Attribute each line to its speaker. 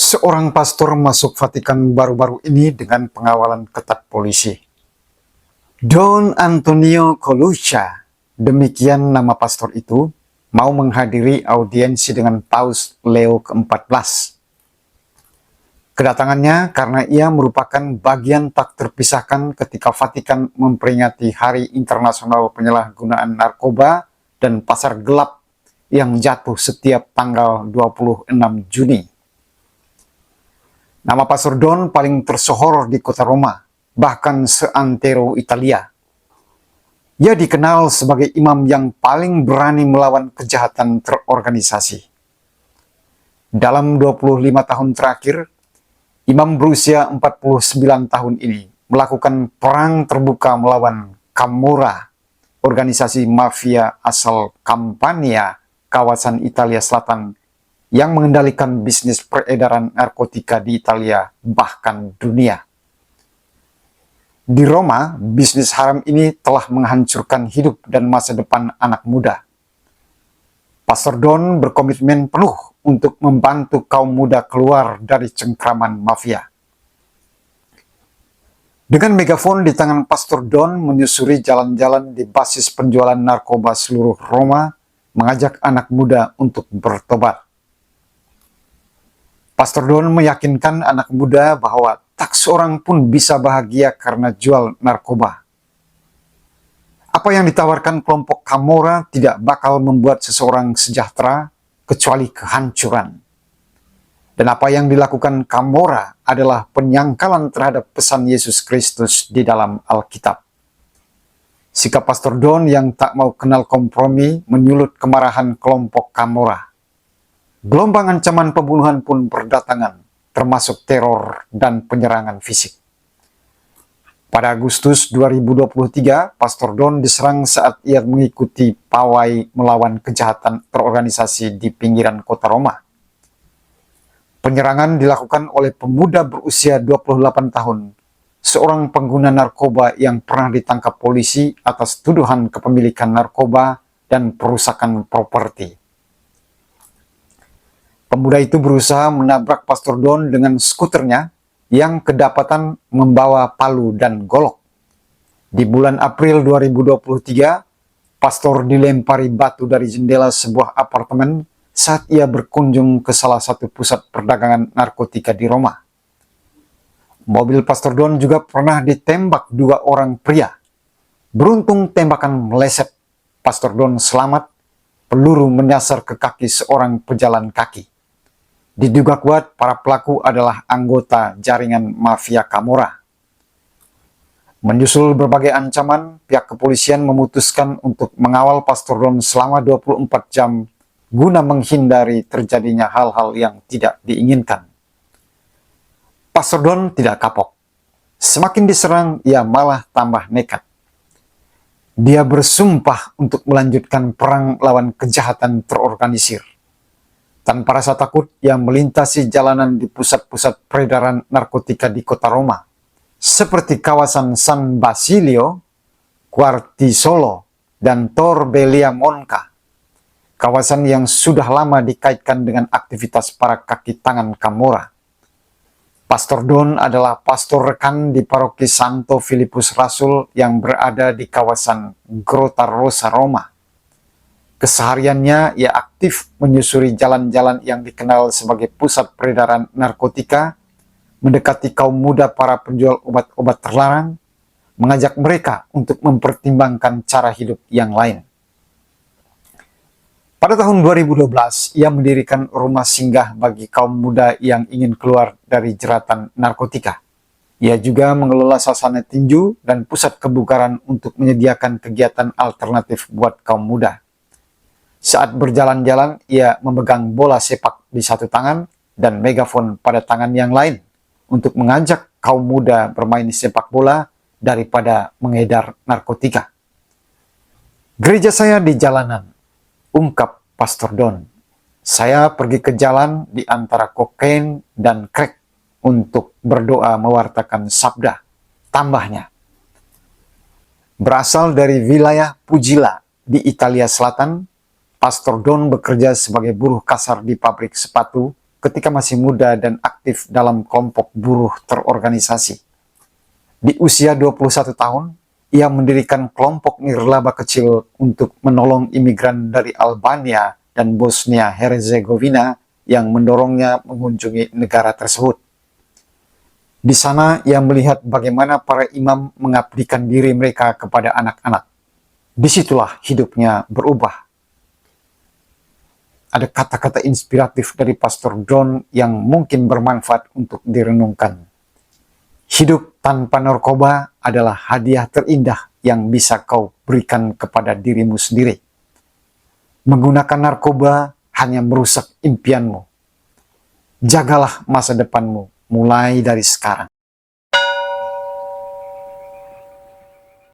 Speaker 1: Seorang pastor masuk Vatikan baru-baru ini dengan pengawalan ketat polisi. Don Antonio Coluccia, demikian nama pastor itu, mau menghadiri audiensi dengan Paus Leo ke-14. Kedatangannya karena ia merupakan bagian tak terpisahkan ketika Vatikan memperingati Hari Internasional Penyalahgunaan Narkoba dan Pasar Gelap yang jatuh setiap tanggal 26 Juni. Nama Pastor Don paling tersohor di kota Roma, bahkan seantero Italia. Ia dikenal sebagai imam yang paling berani melawan kejahatan terorganisasi. Dalam 25 tahun terakhir, imam berusia 49 tahun ini melakukan perang terbuka melawan Camorra, organisasi mafia asal Campania, kawasan Italia Selatan, yang mengendalikan bisnis peredaran narkotika di Italia, bahkan dunia. Di Roma, bisnis haram ini telah menghancurkan hidup dan masa depan anak muda. Pastor Don berkomitmen penuh untuk membantu kaum muda keluar dari cengkraman mafia. Dengan megafon di tangan, Pastor Don menyusuri jalan-jalan di basis penjualan narkoba seluruh Roma, mengajak anak muda untuk bertobat. Pastor Don meyakinkan anak muda bahwa tak seorang pun bisa bahagia karena jual narkoba. Apa yang ditawarkan kelompok Camorra tidak bakal membuat seseorang sejahtera kecuali kehancuran. Dan apa yang dilakukan Camorra adalah penyangkalan terhadap pesan Yesus Kristus di dalam Alkitab. Sikap Pastor Don yang tak mau kenal kompromi menyulut kemarahan kelompok Camorra. Gelombang ancaman pembunuhan pun berdatangan, termasuk teror dan penyerangan fisik. Pada Agustus 2023, Pastor Don diserang saat ia mengikuti pawai melawan kejahatan terorganisasi di pinggiran kota Roma. Penyerangan dilakukan oleh pemuda berusia 28 tahun, seorang pengguna narkoba yang pernah ditangkap polisi atas tuduhan kepemilikan narkoba dan perusakan properti. Pemuda itu berusaha menabrak Pastor Don dengan skuternya yang kedapatan membawa palu dan golok. Di bulan April 2023, Pastor dilempari batu dari jendela sebuah apartemen saat ia berkunjung ke salah satu pusat perdagangan narkotika di Roma. Mobil Pastor Don juga pernah ditembak dua orang pria. Beruntung tembakan meleset. Pastor Don selamat, peluru menyasar ke kaki seorang pejalan kaki. Diduga kuat para pelaku adalah anggota jaringan mafia Camorra. Menyusul berbagai ancaman, pihak kepolisian memutuskan untuk mengawal Pastor Don selama 24 jam guna menghindari terjadinya hal-hal yang tidak diinginkan. Pastor Don tidak kapok. Semakin diserang, ia malah tambah nekat. Dia bersumpah untuk melanjutkan perang lawan kejahatan terorganisir. Tanpa rasa takut, ia melintasi jalanan di pusat-pusat peredaran narkotika di kota Roma, seperti kawasan San Basilio, Quartisolo, dan Tor Belia Monca, kawasan yang sudah lama dikaitkan dengan aktivitas para kaki tangan Camorra. Pastor Don adalah pastor rekan di paroki Santo Filipus Rasul yang berada di kawasan Grotta Rossa, Roma. Kesehariannya ia aktif menyusuri jalan-jalan yang dikenal sebagai pusat peredaran narkotika, mendekati kaum muda para penjual obat-obat terlarang, mengajak mereka untuk mempertimbangkan cara hidup yang lain. Pada tahun 2012, ia mendirikan rumah singgah bagi kaum muda yang ingin keluar dari jeratan narkotika. Ia juga mengelola sasana tinju dan pusat kebugaran untuk menyediakan kegiatan alternatif buat kaum muda. Saat berjalan-jalan, ia memegang bola sepak di satu tangan dan megafon pada tangan yang lain untuk mengajak kaum muda bermain sepak bola daripada mengedar narkotika. Gereja saya di jalanan, ungkap Pastor Don. Saya pergi ke jalan di antara kokain dan crack untuk berdoa mewartakan sabda, tambahnya. Berasal dari wilayah Puglia di Italia Selatan, Pastor Don bekerja sebagai buruh kasar di pabrik sepatu ketika masih muda dan aktif dalam kelompok buruh terorganisasi. Di usia 21 tahun, ia mendirikan kelompok nirlaba kecil untuk menolong imigran dari Albania dan Bosnia-Herzegovina yang mendorongnya mengunjungi negara tersebut. Di sana ia melihat bagaimana para imam mengabdikan diri mereka kepada anak-anak. Disitulah hidupnya berubah. Ada kata-kata inspiratif dari Pastor Don yang mungkin bermanfaat untuk direnungkan. Hidup tanpa narkoba adalah hadiah terindah yang bisa kau berikan kepada dirimu sendiri. Menggunakan narkoba hanya merusak impianmu. Jagalah masa depanmu mulai dari sekarang.